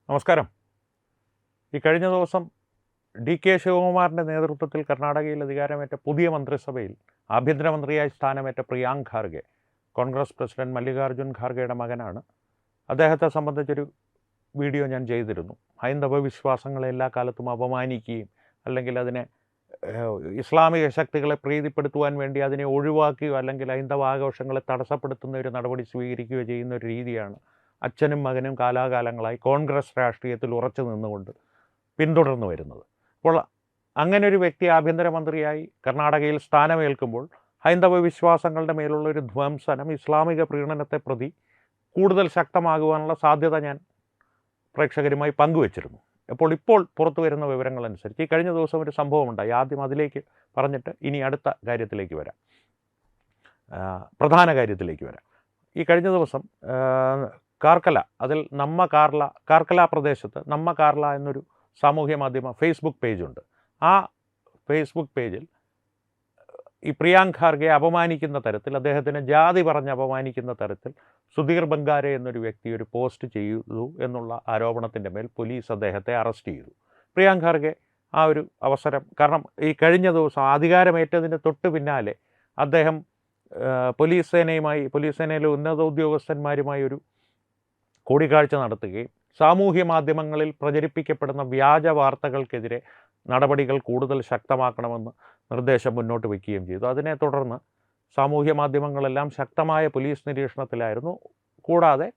നമസ്കാരം. ഈ കഴിഞ്ഞ ദിവസം ഡി കെ ശിവകുമാറിൻ്റെ നേതൃത്വത്തിൽ കർണാടകയിൽ അധികാരമേറ്റ പുതിയ മന്ത്രിസഭയിൽ ആഭ്യന്തരമന്ത്രിയായി സ്ഥാനമേറ്റ പ്രിയാങ്ക് ഖാർഗെ, കോൺഗ്രസ് പ്രസിഡന്റ് മല്ലികാർജ്ജുൻ ഖാർഗെയുടെ മകനാണ്. അദ്ദേഹത്തെ സംബന്ധിച്ചൊരു വീഡിയോ ഞാൻ ചെയ്തിരുന്നു. ഹൈന്ദവ വിശ്വാസങ്ങളെ എല്ലാ കാലത്തും അപമാനിക്കുകയും അല്ലെങ്കിൽ അതിനെ ഇസ്ലാമിക ശക്തികളെ പ്രീതിപ്പെടുത്തുവാൻ വേണ്ടി അതിനെ ഒഴിവാക്കുകയോ അല്ലെങ്കിൽ ഹൈന്ദവ ആഘോഷങ്ങളെ തടസ്സപ്പെടുത്തുന്ന ഒരു നടപടി സ്വീകരിക്കുകയോ ചെയ്യുന്ന ഒരു രീതിയാണ് അച്ഛനും മകനും കാലാകാലങ്ങളായി കോൺഗ്രസ് രാഷ്ട്രീയത്തിൽ ഉറച്ചു നിന്നുകൊണ്ട് പിന്തുടർന്നു വരുന്നത്. അപ്പോൾ അങ്ങനെ ഒരു വ്യക്തി ആഭ്യന്തരമന്ത്രിയായി കർണാടകയിൽ സ്ഥാനമേൽക്കുമ്പോൾ ഹൈന്ദവ വിശ്വാസങ്ങളുടെ മേലുള്ള ഒരു ധ്വംസനം ഇസ്ലാമിക പ്രീണനത്തെ പ്രതി കൂടുതൽ ശക്തമാകുവാനുള്ള സാധ്യത ഞാൻ പ്രേക്ഷകരുമായി പങ്കുവച്ചിരുന്നു. ഇപ്പോൾ പുറത്തു വരുന്ന വിവരങ്ങളനുസരിച്ച് ഈ കഴിഞ്ഞ ദിവസം ഒരു സംഭവമുണ്ടായി. ആദ്യം അതിലേക്ക് പറഞ്ഞിട്ട് ഇനി അടുത്ത കാര്യത്തിലേക്ക് വരാം, പ്രധാന കാര്യത്തിലേക്ക് വരാം. ഈ കഴിഞ്ഞ ദിവസം കാർക്കല, അതിൽ കാർക്കല പ്രദേശത്ത് നമ്മ കാർല എന്നൊരു സാമൂഹ്യ മാധ്യമ ഫേസ്ബുക്ക് പേജുണ്ട്. ആ ഫേസ്ബുക്ക് പേജിൽ ഈ പ്രിയാങ്ക് ഖാർഗെ അപമാനിക്കുന്ന തരത്തിൽ, അദ്ദേഹത്തിന് ജാതി പറഞ്ഞ് അപമാനിക്കുന്ന തരത്തിൽ സുധീർ ബംഗാരെ എന്നൊരു വ്യക്തി ഒരു പോസ്റ്റ് ചെയ്തു എന്നുള്ള ആരോപണത്തിൻ്റെ മേൽ പോലീസ് അദ്ദേഹത്തെ അറസ്റ്റ് ചെയ്തു. പ്രിയാങ്ക് ഖാർഗെ ആ ഒരു അവസരം, കാരണം ഈ കഴിഞ്ഞ ദിവസം അധികാരമേറ്റതിന് തൊട്ട് പിന്നാലെ അദ്ദേഹം പോലീസ് സേനയിലെ ഉന്നത ഉദ്യോഗസ്ഥന്മാരുമായി ഒരു കൂടിക്കാഴ്ച നടത്തുകയും സാമൂഹ്യ മാധ്യമങ്ങളിൽ പ്രചരിപ്പിക്കപ്പെടുന്ന വ്യാജ വാർത്തകൾക്കെതിരെ നടപടികൾ കൂടുതൽ ശക്തമാക്കണമെന്ന് നിർദ്ദേശം മുന്നോട്ട് വയ്ക്കുകയും ചെയ്തു. അതിനെ തുടർന്ന് സാമൂഹ്യ മാധ്യമങ്ങളെല്ലാം ശക്തമായ പോലീസ് നിരീക്ഷണത്തിലായിരുന്നു. കൂടാതെ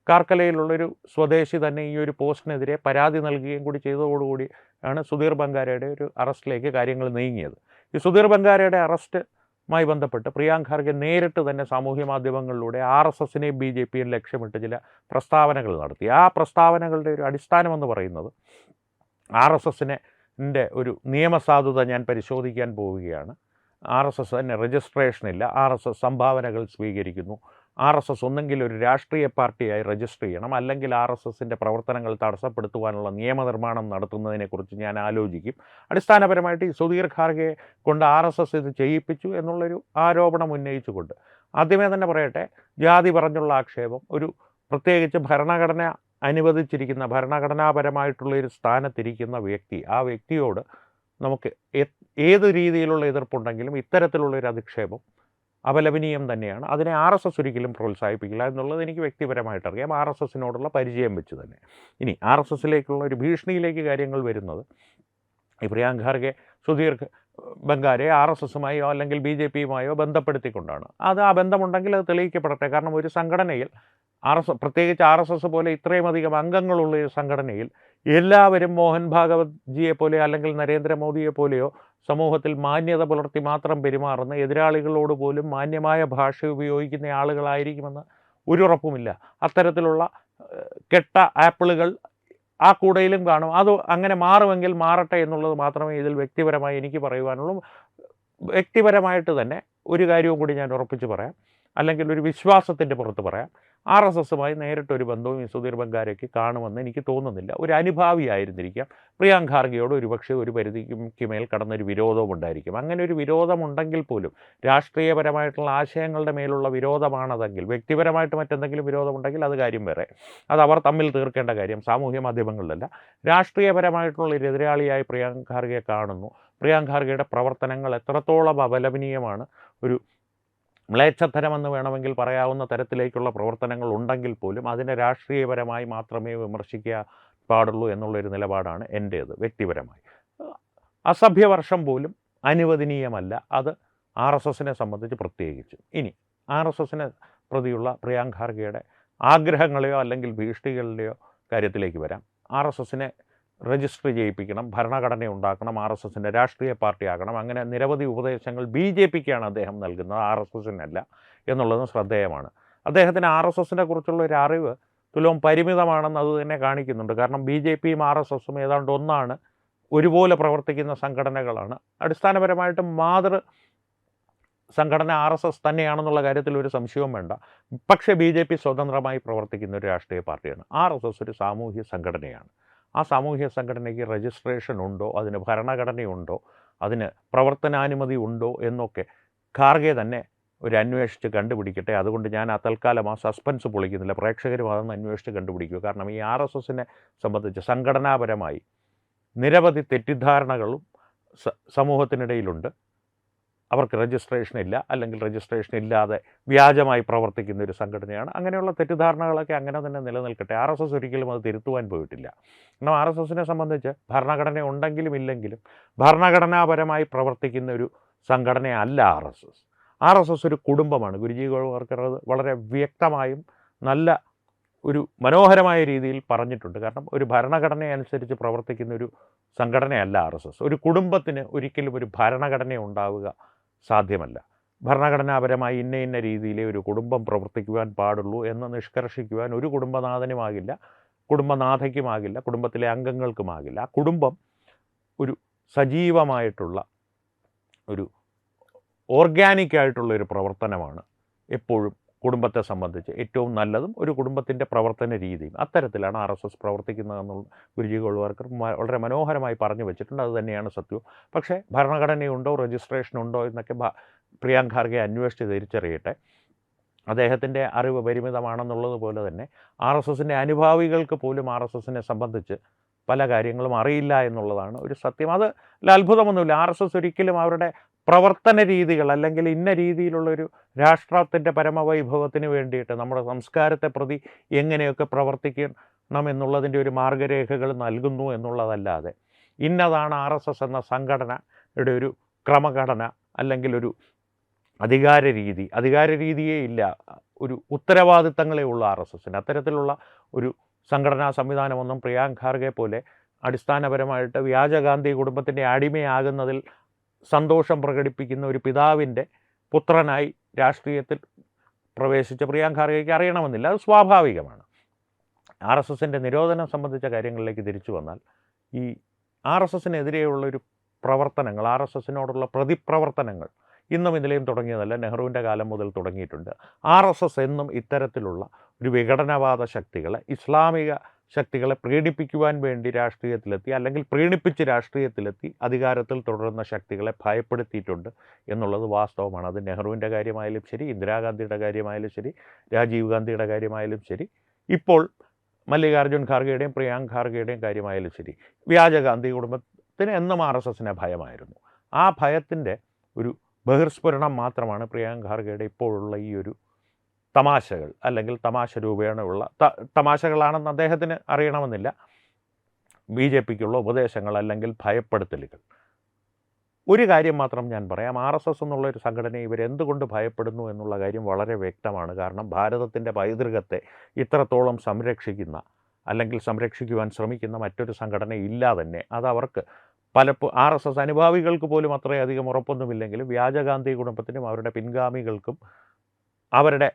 കാർക്കലയിലുള്ളൊരു സ്വദേശി തന്നെ ഈ ഒരു പോസ്റ്റിനെതിരെ പരാതി നൽകുകയും കൂടി ചെയ്തതോടുകൂടിയാണ് സുധീർ ബംഗാരയുടെ ഒരു അറസ്റ്റിലേക്ക് കാര്യങ്ങൾ നീങ്ങിയത്. ഈ സുധീർ ബംഗാരയുടെ അറസ്റ്റുമായി ബന്ധപ്പെട്ട് പ്രിയാങ്ക് ഖാർഗെ നേരിട്ട് തന്നെ സാമൂഹ്യ മാധ്യമങ്ങളിലൂടെ RSSനെയും BJPയും ലക്ഷ്യമിട്ട് ചില പ്രസ്താവനകൾ നടത്തി. ആ പ്രസ്താവനകളുടെ ഒരു അടിസ്ഥാനമെന്ന് പറയുന്നത് RSSൻ്റെ ഒരു നിയമസാധുത ഞാൻ പരിശോധിക്കാൻ പോവുകയാണ്. RSS തന്നെ രജിസ്ട്രേഷനില്ല, RSS സംഭാവനകൾ സ്വീകരിക്കുന്നു, RSS ഒന്നെങ്കിൽ ഒരു രാഷ്ട്രീയ പാർട്ടിയായി രജിസ്റ്റർ ചെയ്യണം, അല്ലെങ്കിൽ RSSൻ്റെ പ്രവർത്തനങ്ങൾ തടസ്സപ്പെടുത്തുവാനുള്ള നിയമനിർമ്മാണം നടത്തുന്നതിനെക്കുറിച്ച് ഞാൻ ആലോചിക്കും. അടിസ്ഥാനപരമായിട്ട് ഈ സുധീർ ഖാർഗെ കൊണ്ട് RSS ഇത് ചെയ്യിപ്പിച്ചു എന്നുള്ളൊരു ആരോപണം ഉന്നയിച്ചുകൊണ്ട് ആദ്യമേ തന്നെ പറയട്ടെ, ജാതി പറഞ്ഞുള്ള ആക്ഷേപം ഒരു പ്രത്യേകിച്ച് ഭരണഘടന അനുവദിച്ചിരിക്കുന്ന ഭരണഘടനാപരമായിട്ടുള്ളൊരു സ്ഥാനത്തിരിക്കുന്ന വ്യക്തി, ആ വ്യക്തിയോട് നമുക്ക് ഏത് രീതിയിലുള്ള എതിർപ്പുണ്ടെങ്കിലും ഇത്തരത്തിലുള്ളൊരു അധിക്ഷേപം അപലപനീയം തന്നെയാണ്. അതിനെ RSS ഒരിക്കലും പ്രോത്സാഹിപ്പിക്കില്ല എന്നുള്ളത് എനിക്ക് വ്യക്തിപരമായിട്ട് അറിയാം, RSSനോടുള്ള പരിചയം വെച്ച് തന്നെ. ഇനി RSSലേക്കുള്ള ഒരു ഭീഷണിയിലേക്ക് കാര്യങ്ങൾ വരുന്നത് ഈ പ്രിയാങ്ക് ഖാർഗെ സുധീർ ബംഗാരെ RSSമായോ അല്ലെങ്കിൽ BJPയുമായോ ബന്ധപ്പെടുത്തിക്കൊണ്ടാണ്. ആ ബന്ധമുണ്ടെങ്കിൽ അത് തെളിയിക്കപ്പെടട്ടെ. കാരണം ഒരു സംഘടനയിൽ പ്രത്യേകിച്ച് RSS പോലെ ഇത്രയുമധികം അംഗങ്ങളുള്ള ഒരു സംഘടനയിൽ എല്ലാവരും മോഹൻ ഭാഗവത് ജിയെ പോലെ അല്ലെങ്കിൽ നരേന്ദ്രമോദിയെ പോലെയോ സമൂഹത്തിൽ മാന്യത പുലർത്തി മാത്രം പെരുമാറുന്ന, എതിരാളികളോട് പോലും മാന്യമായ ഭാഷ ഉപയോഗിക്കുന്ന ആളുകളായിരിക്കുമെന്ന് ഒരു ഉറപ്പുമില്ല. അത്തരത്തിലുള്ള കെട്ട ആപ്പിളുകൾ ആ കൂടയിലും കാണും. അത് അങ്ങനെ മാറുമെങ്കിൽ മാറട്ടെ എന്നുള്ളത് മാത്രമേ ഇതിൽ വ്യക്തിപരമായി എനിക്ക് പറയുവാനുള്ളൂ. വ്യക്തിപരമായിട്ട് തന്നെ ഒരു കാര്യവും കൂടി ഞാൻ ഉറപ്പിച്ച് പറയാം, അല്ലെങ്കിൽ ഒരു വിശ്വാസത്തിൻ്റെ പുറത്ത് പറയാം. RSSമായി നേരിട്ടൊരു ബന്ധവും ഈ സുധീർ ബംഗാരയ്ക്ക് കാണുമെന്ന് എനിക്ക് തോന്നുന്നില്ല. ഒരു അനുഭാവിയായിരുന്നിരിക്കാം. പ്രിയാങ്ക് ഖാർഗെയോട് ഒരുപക്ഷെ ഒരു പരിധിക്ക് മേൽ കടന്നൊരു വിരോധവും ഉണ്ടായിരിക്കും. അങ്ങനെ ഒരു വിരോധമുണ്ടെങ്കിൽ പോലും രാഷ്ട്രീയപരമായിട്ടുള്ള ആശയങ്ങളുടെ മേലുള്ള വിരോധമാണതെങ്കിൽ, വ്യക്തിപരമായിട്ട് മറ്റെന്തെങ്കിലും വിരോധമുണ്ടെങ്കിൽ അത് കാര്യം വേറെ, അത് അവർ തമ്മിൽ തീർക്കേണ്ട കാര്യം സാമൂഹ്യ മാധ്യമങ്ങളിലല്ല. രാഷ്ട്രീയപരമായിട്ടുള്ളൊരു എതിരാളിയായി പ്രിയാങ്ക് ഖാർഗെ കാണുന്നു. പ്രിയാങ്ക് ഖാർഗെയുടെ പ്രവർത്തനങ്ങൾ എത്രത്തോളം അപലപനീയമാണ്, ഒരു മ്ലേച്ഛത്തരമെന്ന് വേണമെങ്കിൽ പറയാവുന്ന തരത്തിലേക്കുള്ള പ്രവർത്തനങ്ങൾ ഉണ്ടെങ്കിൽ പോലും അതിനെ രാഷ്ട്രീയപരമായി മാത്രമേ വിമർശിക്കാൻ പാടുള്ളൂ എന്നുള്ളൊരു നിലപാടാണ് എൻ്റേത് വ്യക്തിപരമായി. അസഭ്യവർഷം പോലും അനുവദനീയമല്ല, അത് RSSനെ സംബന്ധിച്ച് പ്രത്യേകിച്ചും. ഇനി RSSനെ പ്രതിയുള്ള പ്രിയാങ്ക് ഖാർഗെയുടെ ആഗ്രഹങ്ങളെയോ അല്ലെങ്കിൽ ഭീഷണികളുടെയോ കാര്യത്തിലേക്ക് വരാം. RSSനെ രജിസ്റ്റർ ചെയ്യിപ്പിക്കണം, ഭരണഘടന ഉണ്ടാക്കണം, RSSൻ്റെ രാഷ്ട്രീയ പാർട്ടിയാക്കണം, അങ്ങനെ നിരവധി ഉപദേശങ്ങൾ BJPക്കാണ് അദ്ദേഹം നൽകുന്നത്, RSSനല്ല എന്നുള്ളതും ശ്രദ്ധേയമാണ്. അദ്ദേഹത്തിന് RSSനെ കുറിച്ചുള്ള ഒരു അറിവ് തുലവും പരിമിതമാണെന്ന് അത് തന്നെ കാണിക്കുന്നുണ്ട്. കാരണം BJPയും RSSും ഏതാണ്ട് ഒന്നാണ്, ഒരുപോലെ പ്രവർത്തിക്കുന്ന സംഘടനകളാണ്. അടിസ്ഥാനപരമായിട്ട് മാതൃ സംഘടന RSS തന്നെയാണെന്നുള്ള കാര്യത്തിൽ ഒരു സംശയവും വേണ്ട. പക്ഷേ BJP സ്വതന്ത്രമായി പ്രവർത്തിക്കുന്ന ഒരു രാഷ്ട്രീയ പാർട്ടിയാണ്. RSS ഒരു സാമൂഹ്യ സംഘടനയാണ്. ആ സാമൂഹ്യ സംഘടനയ്ക്ക് രജിസ്ട്രേഷൻ ഉണ്ടോ, അതിന് ഭരണഘടനയുണ്ടോ, അതിന് പ്രവർത്തനാനുമതി ഉണ്ടോ എന്നൊക്കെ ഖാർഗെ തന്നെ ഒരു അന്വേഷിച്ച് കണ്ടുപിടിക്കട്ടെ. അതുകൊണ്ട് ഞാൻ തൽക്കാലം ആ സസ്പെൻസ് പൊളിക്കുന്നില്ല. പ്രേക്ഷകരും അതൊന്ന് അന്വേഷിച്ച് കണ്ടുപിടിക്കുക. കാരണം ഈ RSSനെ സംബന്ധിച്ച് സംഘടനാപരമായി നിരവധി തെറ്റിദ്ധാരണകളും സമൂഹത്തിനിടയിലുണ്ട്. അവർക്ക് രജിസ്ട്രേഷൻ ഇല്ല, അല്ലെങ്കിൽ രജിസ്ട്രേഷൻ ഇല്ലാതെ വ്യാജമായി പ്രവർത്തിക്കുന്ന ഒരു സംഘടനയാണ്. അങ്ങനെയുള്ള തെറ്റിദ്ധാരണകളൊക്കെ അങ്ങനെ തന്നെ നിലനിൽക്കട്ടെ. RSS ഒരിക്കലും അത് തിരുത്തുവാൻ പോയിട്ടില്ല. കാരണം RSSനെ സംബന്ധിച്ച് ഭരണഘടന ഉണ്ടെങ്കിലും ഇല്ലെങ്കിലും ഭരണഘടനാപരമായി പ്രവർത്തിക്കുന്ന ഒരു സംഘടനയല്ല RSS ഒരു കുടുംബമാണ്. ഗുരുജി ഗോൾവാർക്കർ അത് വളരെ വ്യക്തമായും നല്ല ഒരു മനോഹരമായ രീതിയിൽ പറഞ്ഞിട്ടുണ്ട്. കാരണം ഒരു ഭരണഘടനയനുസരിച്ച് പ്രവർത്തിക്കുന്ന ഒരു സംഘടനയല്ല RSS. ഒരു കുടുംബത്തിന് ഒരിക്കലും ഒരു ഭരണഘടന ഉണ്ടാവുക സാധ്യമല്ല. ഭരണഘടനാപരമായി ഇന്ന രീതിയിലേ ഒരു കുടുംബം പ്രവർത്തിക്കുവാൻ പാടുള്ളൂ എന്ന് നിഷ്കർഷിക്കുവാൻ ഒരു കുടുംബനാഥനുമാകില്ല, കുടുംബനാഥയ്ക്കുമാകില്ല, കുടുംബത്തിലെ അംഗങ്ങൾക്കുമാകില്ല. ആ കുടുംബം ഒരു സജീവമായിട്ടുള്ള ഒരു ഓർഗാനിക്കായിട്ടുള്ളൊരു പ്രവർത്തനമാണ് എപ്പോഴും കുടുംബത്തെ സംബന്ധിച്ച് ഏറ്റവും നല്ലതും ഒരു കുടുംബത്തിൻ്റെ പ്രവർത്തന രീതിയും. അത്തരത്തിലാണ് RSS പ്രവർത്തിക്കുന്നതെന്നുള്ള ഗുരുജി ഗോൾവാർക്കർ വളരെ മനോഹരമായി പറഞ്ഞു വെച്ചിട്ടുണ്ട്. അത് തന്നെയാണ് സത്യവും. പക്ഷേ ഭരണഘടനയുണ്ടോ രജിസ്ട്രേഷനുണ്ടോ എന്നൊക്കെ പ്രിയാങ്ക് ഖാർഗെ അന്വേഷിച്ച് തിരിച്ചറിയട്ടെ. അദ്ദേഹത്തിൻ്റെ അറിവ് പരിമിതമാണെന്നുള്ളത് പോലെ തന്നെ RSSൻ്റെ അനുഭാവികൾക്ക് പോലും RSSനെ സംബന്ധിച്ച് പല കാര്യങ്ങളും അറിയില്ല എന്നുള്ളതാണ് ഒരു സത്യം. അത് അത്ഭുതമൊന്നുമില്ല. RSS ഒരിക്കലും അവരുടെ പ്രവർത്തന രീതികൾ അല്ലെങ്കിൽ ഇന്ന രീതിയിലുള്ളൊരു രാഷ്ട്രത്തിൻ്റെ പരമവൈഭവത്തിന് വേണ്ടിയിട്ട് നമ്മുടെ സംസ്കാരത്തെ പ്രതി എങ്ങനെയൊക്കെ പ്രവർത്തിക്കണം എന്നുള്ളതിൻ്റെ ഒരു മാർഗരേഖകൾ നൽകുന്നു എന്നുള്ളതല്ലാതെ ഇന്നതാണ് RSS എന്ന സംഘടനയുടെ ഒരു ക്രമഘടന അല്ലെങ്കിൽ ഒരു അധികാര രീതിയേ ഇല്ല. ഒരു ഉത്തരവാദിത്തങ്ങളേ ഉള്ളൂ RSSന്. അത്തരത്തിലുള്ള ഒരു സംഘടനാ സംവിധാനമൊന്നും പ്രിയാങ്ക് ഖാർഗെ പോലെ അടിസ്ഥാനപരമായിട്ട് വ്യാജഗാന്ധി കുടുംബത്തിൻ്റെ അടിമയാകുന്നതിൽ സന്തോഷം പ്രകടിപ്പിക്കുന്ന ഒരു പിതാവിൻ്റെ പുത്രനായി രാഷ്ട്രീയത്തിൽ പ്രവേശിച്ച പ്രിയാങ്ക് ഖാർഗെയ്ക്ക് അറിയണമെന്നില്ല. അത് സ്വാഭാവികമാണ്. RSSൻ്റെ നിരോധനം സംബന്ധിച്ച കാര്യങ്ങളിലേക്ക് തിരിച്ചു വന്നാൽ ഈ RSSനെതിരെയുള്ളൊരു പ്രവർത്തനങ്ങൾ, RSSനോടുള്ള പ്രതിപ്രവർത്തനങ്ങൾ ഇന്നും ഇതിലെയും തുടങ്ങിയതല്ല, നെഹ്റുവിൻ്റെ കാലം മുതൽ തുടങ്ങിയിട്ടുണ്ട്. RSS എന്നും ഇത്തരത്തിലുള്ള ഒരു വിഘടനവാദ ശക്തികളെ, ഇസ്ലാമിക ശക്തികളെ പ്രീണിപ്പിക്കുവാൻ വേണ്ടി രാഷ്ട്രീയത്തിലെത്തി, അല്ലെങ്കിൽ പ്രീണിപ്പിച്ച് രാഷ്ട്രീയത്തിലെത്തി അധികാരത്തിൽ തുടരുന്ന ശക്തികളെ ഭയപ്പെടുത്തിയിട്ടുണ്ട് എന്നുള്ളത് വാസ്തവമാണ്. അത് നെഹ്റുവിൻ്റെ കാര്യമായാലും ശരി, ഇന്ദിരാഗാന്ധിയുടെ കാര്യമായാലും ശരി, രാജീവ് ഗാന്ധിയുടെ കാര്യമായാലും ശരി, ഇപ്പോൾ മല്ലികാർജ്ജുൻ ഖാർഗെയുടെയും പ്രിയാങ്ക് ഖാർഗെയുടെയും കാര്യമായാലും ശരി, വ്യാജഗാന്ധി കുടുംബത്തിന് എന്നും RSSനെ ഭയമായിരുന്നു. ആ ഭയത്തിൻ്റെ ഒരു ബഹിർസ്ഫുരണം മാത്രമാണ് പ്രിയാങ്ക് ഖാർഗെയുടെ ഇപ്പോഴുള്ള ഈ ഒരു തമാശകൾ, അല്ലെങ്കിൽ തമാശ രൂപേണയുള്ള തമാശകളാണെന്ന് അദ്ദേഹത്തിന് അറിയണമെന്നില്ല. BJPക്കുള്ള ഉപദേശങ്ങൾ അല്ലെങ്കിൽ ഭയപ്പെടുത്തലുകൾ. ഒരു കാര്യം മാത്രം ഞാൻ പറയാം. RSS എന്നുള്ളൊരു സംഘടനയെ ഇവരെന്തുകൊണ്ട് ഭയപ്പെടുന്നു എന്നുള്ള കാര്യം വളരെ വ്യക്തമാണ്. കാരണം ഭാരതത്തിൻ്റെ പൈതൃകത്തെ ഇത്രത്തോളം സംരക്ഷിക്കുന്ന, അല്ലെങ്കിൽ സംരക്ഷിക്കുവാൻ ശ്രമിക്കുന്ന മറ്റൊരു സംഘടന ഇല്ല തന്നെ. അതവർക്ക് RSS അനുഭാവികൾക്ക് പോലും അത്രയധികം ഉറപ്പൊന്നുമില്ലെങ്കിലും വ്യാജഗാന്ധി കുടുംബത്തിനും അവരുടെ പിൻഗാമികൾക്കും അവരുടെ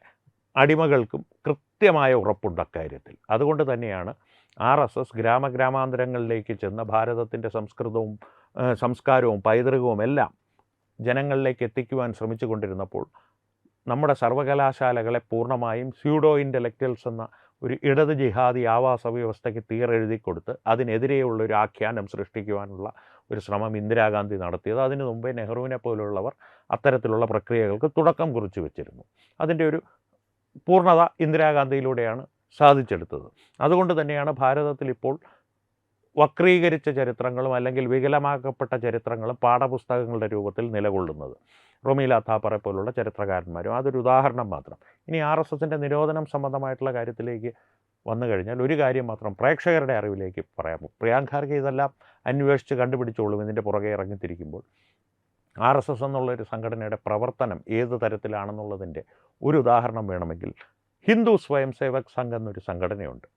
അടിമകൾക്കും കൃത്യമായ ഉറപ്പുണ്ട് അക്കാര്യത്തിൽ. അതുകൊണ്ട് തന്നെയാണ് RSS ഗ്രാമഗ്രാമാന്തരങ്ങളിലേക്ക് ചെന്ന് ഭാരതത്തിൻ്റെ സംസ്കാരവും പൈതൃകവും എല്ലാം ജനങ്ങളിലേക്ക് എത്തിക്കുവാൻ ശ്രമിച്ചു കൊണ്ടിരുന്നപ്പോൾ നമ്മുടെ സർവകലാശാലകളെ പൂർണ്ണമായും സ്യൂഡോ ഇൻ്റലക്ച്വൽസ് എന്ന ഒരു ഇടത് ജിഹാദി ആവാസ വ്യവസ്ഥയ്ക്ക് തീരെഴുതി കൊടുത്ത് അതിനെതിരെയുള്ളൊരു ആഖ്യാനം സൃഷ്ടിക്കുവാനുള്ള ഒരു ശ്രമം ഇന്ദിരാഗാന്ധി നടത്തിയത്. അതിനു മുമ്പേ നെഹ്റുവിനെ പോലുള്ളവർ അത്തരത്തിലുള്ള പ്രക്രിയകൾക്ക് തുടക്കം കുറിച്ച് വെച്ചിരുന്നു. അതിൻ്റെ ഒരു പൂർണ്ണത ഇന്ദിരാഗാന്ധിയിലൂടെയാണ് സാധിച്ചെടുത്തത്. അതുകൊണ്ട് തന്നെയാണ് ഭാരതത്തിൽ ഇപ്പോൾ വക്രീകരിച്ച ചരിത്രങ്ങളും അല്ലെങ്കിൽ വികലമാക്കപ്പെട്ട ചരിത്രങ്ങളും പാഠപുസ്തകങ്ങളുടെ രൂപത്തിൽ നിലകൊള്ളുന്നത്. റൊമീല താപ്പറെ പോലുള്ള ചരിത്രകാരന്മാരും അതൊരു ഉദാഹരണം മാത്രം. ഇനി RSSൻ്റെ നിരോധനം സംബന്ധമായിട്ടുള്ള കാര്യത്തിലേക്ക് വന്നു കഴിഞ്ഞാൽ ഒരു കാര്യം മാത്രം പ്രേക്ഷകരുടെ അറിവിലേക്ക് പറയാമോ. പ്രിയാങ്ക് ഖാർഗെ ഇതെല്ലാം അന്വേഷിച്ച് കണ്ടുപിടിച്ചോളും ഇതിൻ്റെ പുറകെ ഇറങ്ങിത്തിരിക്കുമ്പോൾ. RSS എന്നുള്ളൊരു സംഘടനയുടെ പ്രവർത്തനം ഏത് തരത്തിലാണെന്നുള്ളതിൻ്റെ ഒരു ഉദാഹരണം വേണമെങ്കിൽ ഹിന്ദു സ്വയം സേവക് സംഘ് എന്നൊരു സംഘടനയുണ്ട്.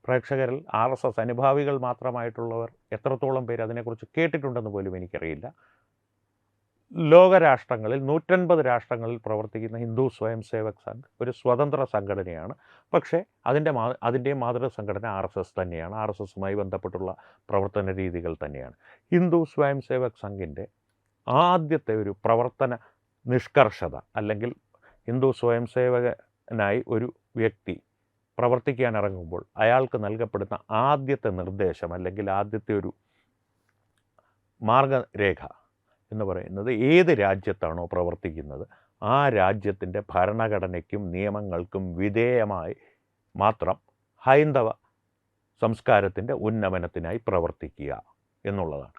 പ്രേക്ഷകരിൽ RSS അനുഭാവികൾ മാത്രമായിട്ടുള്ളവർ എത്രത്തോളം പേര് അതിനെക്കുറിച്ച് കേട്ടിട്ടുണ്ടെന്ന് പോലും എനിക്കറിയില്ല. ലോകരാഷ്ട്രങ്ങളിൽ 150 രാഷ്ട്രങ്ങളിൽ പ്രവർത്തിക്കുന്ന ഹിന്ദു സ്വയം സേവക് സംഘ് ഒരു സ്വതന്ത്ര സംഘടനയാണ്. പക്ഷേ അതിൻ്റെ മാതൃ സംഘടന RSS തന്നെയാണ്. RSSുമായി ബന്ധപ്പെട്ടുള്ള പ്രവർത്തന രീതികൾ തന്നെയാണ്. ഹിന്ദു സ്വയം സേവക് സംഘിൻ്റെ ആദ്യത്തെ ഒരു പ്രവർത്തന നിഷ്കർഷത, അല്ലെങ്കിൽ ഹിന്ദു സ്വയം സേവകനായി ഒരു വ്യക്തി പ്രവർത്തിക്കാൻ ഇറങ്ങുമ്പോൾ അയാൾക്ക് നൽകപ്പെടുന്ന ആദ്യത്തെ നിർദ്ദേശം, അല്ലെങ്കിൽ ആദ്യത്തെ ഒരു മാർഗരേഖ എന്ന് പറയുന്നത് ഏത് രാജ്യത്താണോ പ്രവർത്തിക്കുന്നത് ആ രാജ്യത്തിൻ്റെ ഭരണഘടനയ്ക്കും നിയമങ്ങൾക്കും വിധേയമായി മാത്രം ഹൈന്ദവ സംസ്കാരത്തിൻ്റെ ഉന്നമനത്തിനായി പ്രവർത്തിക്കുക എന്നുള്ളതാണ്.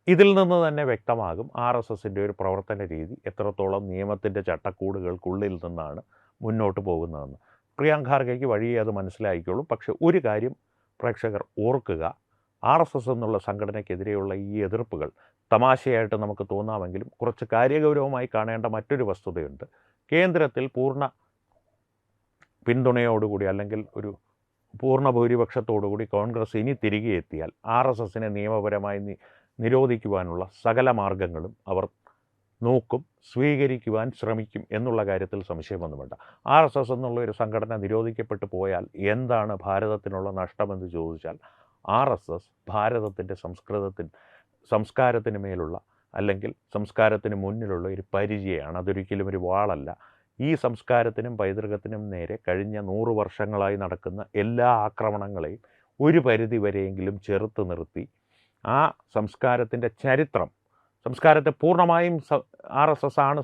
ഇതിൽ നിന്ന് തന്നെ വ്യക്തമാകും RSSൻ്റെ ഒരു പ്രവർത്തന രീതി എത്രത്തോളം നിയമത്തിൻ്റെ ചട്ടക്കൂടുകൾക്കുള്ളിൽ നിന്നാണ് മുന്നോട്ട് പോകുന്നതെന്ന്. പ്രിയങ്ക ഖാർഗെയ്ക്ക് വഴിയേ അത് മനസ്സിലായിക്കോളും. പക്ഷെ ഒരു കാര്യം പ്രേക്ഷകർ ഓർക്കുക, RSS എന്നുള്ള സംഘടനയ്ക്കെതിരെയുള്ള ഈ എതിർപ്പുകൾ തമാശയായിട്ട് നമുക്ക് തോന്നാമെങ്കിലും കുറച്ച് കാര്യഗൗരവമായി കാണേണ്ട മറ്റൊരു വസ്തുതയുണ്ട്. കേന്ദ്രത്തിൽ പൂർണ്ണ പിന്തുണയോടുകൂടി അല്ലെങ്കിൽ ഒരു പൂർണ്ണ ഭൂരിപക്ഷത്തോടുകൂടി കോൺഗ്രസ് ഇനി തിരികെ എത്തിയാൽ RSSനെ നിയമപരമായി നിരോധിക്കുവാനുള്ള സകല മാർഗങ്ങളും അവർ നോക്കും, സ്വീകരിക്കുവാൻ ശ്രമിക്കും എന്നുള്ള കാര്യത്തിൽ സംശയമൊന്നും വേണ്ട. RSS എന്നുള്ള ഒരു സംഘടന നിരോധിക്കപ്പെട്ടു പോയാൽ എന്താണ് ഭാരതത്തിനുള്ള നഷ്ടമെന്ന് ചോദിച്ചാൽ RSS ഭാരതത്തിൻ്റെ സംസ്കാരത്തിന് മേലുള്ള അല്ലെങ്കിൽ സംസ്കാരത്തിന് മുന്നിലുള്ള ഒരു പരിചയമാണ്. അതൊരിക്കലും ഒരു വാളല്ല. ഈ സംസ്കാരത്തിനും പൈതൃകത്തിനും നേരെ കഴിഞ്ഞ 100 വർഷങ്ങളായി നടക്കുന്ന എല്ലാ ആക്രമണങ്ങളെയും ഒരു പരിധി വരെയെങ്കിലും ചെറുത്ത് നിർത്തി ആ സംസ്കാരത്തിൻ്റെ സംസ്കാരത്തെ പൂർണ്ണമായും RSS ആണ്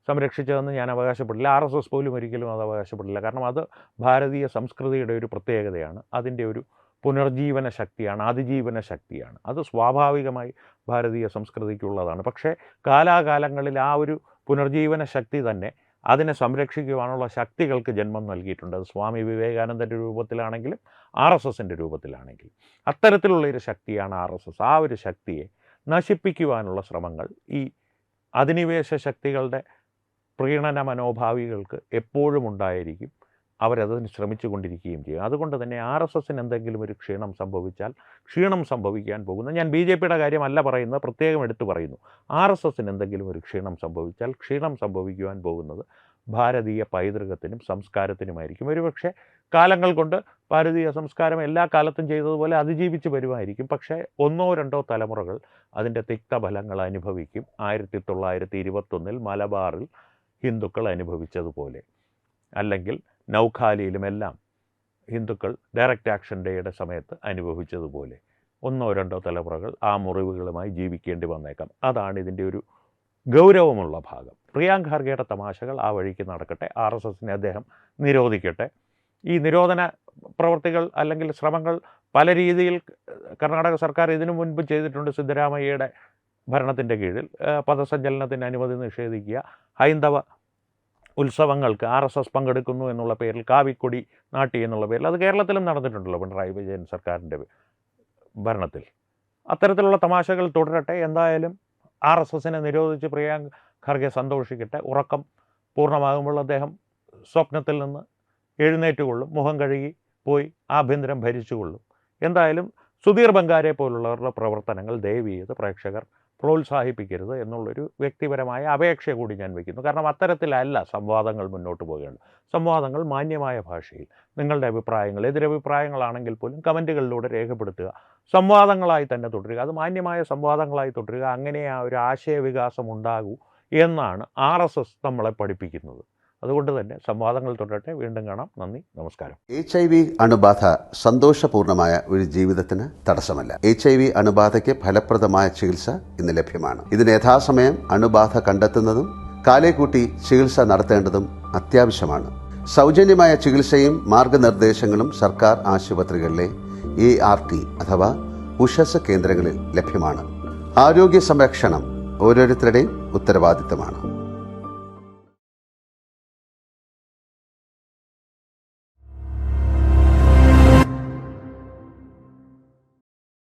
സംരക്ഷിച്ചതെന്ന് ഞാൻ അവകാശപ്പെടില്ല. RSS പോലും ഒരിക്കലും അത് അവകാശപ്പെടില്ല. കാരണം അത് ഭാരതീയ സംസ്കൃതിയുടെ ഒരു പ്രത്യേകതയാണ്. അതിൻ്റെ ഒരു പുനർജീവന ശക്തിയാണ്, അതിജീവന ശക്തിയാണ്. അത് സ്വാഭാവികമായി ഭാരതീയ സംസ്കൃതിക്കുള്ളതാണ്. പക്ഷേ കാലാകാലങ്ങളിൽ ആ ഒരു പുനർജീവന ശക്തി തന്നെ അതിനെ സംരക്ഷിക്കുവാനുള്ള ശക്തികൾക്ക് ജന്മം നൽകിയിട്ടുണ്ട്. അത് സ്വാമി വിവേകാനന്ദൻ്റെ രൂപത്തിലാണെങ്കിലും RSSൻ്റെ രൂപത്തിലാണെങ്കിലും അത്തരത്തിലുള്ളൊരു ശക്തിയാണ് RSS. ആ ഒരു ശക്തിയെ നശിപ്പിക്കുവാനുള്ള ശ്രമങ്ങൾ ഈ അധിനിവേശ ശക്തികളുടെ പ്രീണന മനോഭാവികൾക്ക് എപ്പോഴും ഉണ്ടായിരിക്കും. അവരതിന് ശ്രമിച്ചു കൊണ്ടിരിക്കുകയും ചെയ്യും. അതുകൊണ്ട് തന്നെ RSSന് എന്തെങ്കിലും ഒരു ക്ഷീണം സംഭവിക്കാൻ പോകുന്നു. ഞാൻ BJPയുടെ കാര്യമല്ല പറയുന്നത്, പ്രത്യേകം എടുത്തു പറയുന്നു. RSSന് എന്തെങ്കിലും ഒരു ക്ഷീണം സംഭവിച്ചാൽ ക്ഷീണം സംഭവിക്കുവാൻ പോകുന്നത് ഭാരതീയ പൈതൃകത്തിനും സംസ്കാരത്തിനുമായിരിക്കും. ഒരുപക്ഷെ കാലങ്ങൾ കൊണ്ട് ഭാരതീയ സംസ്കാരം എല്ലാ കാലത്തും ചെയ്തതുപോലെ അതിജീവിച്ച് വരുമായിരിക്കും. പക്ഷേ 1-2 തലമുറകൾ അതിൻ്റെ തിക്തഫലങ്ങൾ അനുഭവിക്കും. 1921 മലബാറിൽ ഹിന്ദുക്കൾ അനുഭവിച്ചതുപോലെ, അല്ലെങ്കിൽ നൗഖാലിയിലുമെല്ലാം ഹിന്ദുക്കൾ ഡയറക്റ്റ് ആക്ഷൻ ഡേയുടെ സമയത്ത് അനുഭവിച്ചതുപോലെ 1-2 തലമുറകൾ ആ മുറിവുകളുമായി ജീവിക്കേണ്ടി വന്നേക്കാം. അതാണ് ഇതിൻ്റെ ഒരു ഗൗരവമുള്ള ഭാഗം. പ്രിയങ്ക ഖാർഗെയുടെ തമാശകൾ ആ വഴിക്ക് നടക്കട്ടെ. RSSനെ അദ്ദേഹം നിരോധിക്കട്ടെ. ഈ നിരോധന പ്രവർത്തികൾ അല്ലെങ്കിൽ ശ്രമങ്ങൾ പല രീതിയിൽ കർണാടക സർക്കാർ ഇതിനു മുൻപ് ചെയ്തിട്ടുണ്ട്. സിദ്ധരാമയ്യയുടെ ഭരണത്തിൻ്റെ കീഴിൽ പദസഞ്ചലനത്തിന് അനുമതി നിഷേധിക്കുക, ഹൈന്ദവ ഉത്സവങ്ങൾക്ക് RSS പങ്കെടുക്കുന്നു എന്നുള്ള പേരിൽ കാവിക്കൊടി നാട്ടി എന്നുള്ള പേരിൽ അത് കേരളത്തിലും നടന്നിട്ടുണ്ടല്ലോ പിണറായി വിജയൻ സർക്കാരിൻ്റെ ഭരണത്തിൽ. അത്തരത്തിലുള്ള തമാശകൾ തുടരട്ടെ. എന്തായാലും RSSനെ നിരോധിച്ച് പ്രിയങ്ക ഖാർഗെ സന്തോഷിക്കട്ടെ. ഉറക്കം പൂർണ്ണമാകുമ്പോൾ അദ്ദേഹം സ്വപ്നത്തിൽ നിന്ന് എഴുന്നേറ്റുകൊള്ളും, മുഖം കഴുകി പോയി ആഭ്യന്തരം ഭരിച്ചുകൊള്ളും. എന്തായാലും സുധീർ ബംഗാരെ പോലുള്ളവരുടെ പ്രവർത്തനങ്ങൾ ദയവ് ചെയ്ത് പ്രേക്ഷകർ പ്രോത്സാഹിപ്പിക്കരുത് എന്നുള്ളൊരു വ്യക്തിപരമായ അപേക്ഷ കൂടി ഞാൻ വയ്ക്കുന്നു. കാരണം അത്തരത്തിലല്ല സംവാദങ്ങൾ മുന്നോട്ട് പോവുകയുള്ളൂ. സംവാദങ്ങൾ മാന്യമായ ഭാഷയിൽ നിങ്ങളുടെ അഭിപ്രായങ്ങൾ, എതിരഭിപ്രായങ്ങളാണെങ്കിൽ പോലും കമൻറ്റുകളിലൂടെ രേഖപ്പെടുത്തുക. സംവാദങ്ങളായി തന്നെ തുടരുക. അത് മാന്യമായ സംവാദങ്ങളായി തുടരുക. അങ്ങനെ ആ ഒരു ആശയവികാസം ഉണ്ടാകൂ എന്നാണ് RSS നമ്മളെ പഠിപ്പിക്കുന്നത്. അതുകൊണ്ട് തന്നെ സംവാദങ്ങൾ തുടരട്ടെ. വീണ്ടും കാണാം. നന്ദി, നമസ്കാരം. HIV അണുബാധ സന്തോഷപൂർണമായ ഒരു ജീവിതത്തിന് തടസ്സമല്ല. HIV അണുബാധയ്ക്ക് ഫലപ്രദമായ ചികിത്സ ഇന്ന് ലഭ്യമാണ്. ഇതിന് യഥാസമയം അണുബാധ കണ്ടെത്തുന്നതും കാലേക്കൂട്ടി ചികിത്സ നടത്തേണ്ടതും അത്യാവശ്യമാണ്. സൗജന്യമായ ചികിത്സയും മാർഗനിർദ്ദേശങ്ങളും സർക്കാർ ആശുപത്രികളിലെ ART അഥവാ ഉഷസ് കേന്ദ്രങ്ങളിൽ ലഭ്യമാണ്. ആരോഗ്യ സംരക്ഷണം ഓരോരുത്തരുടെയും ഉത്തരവാദിത്തമാണ്.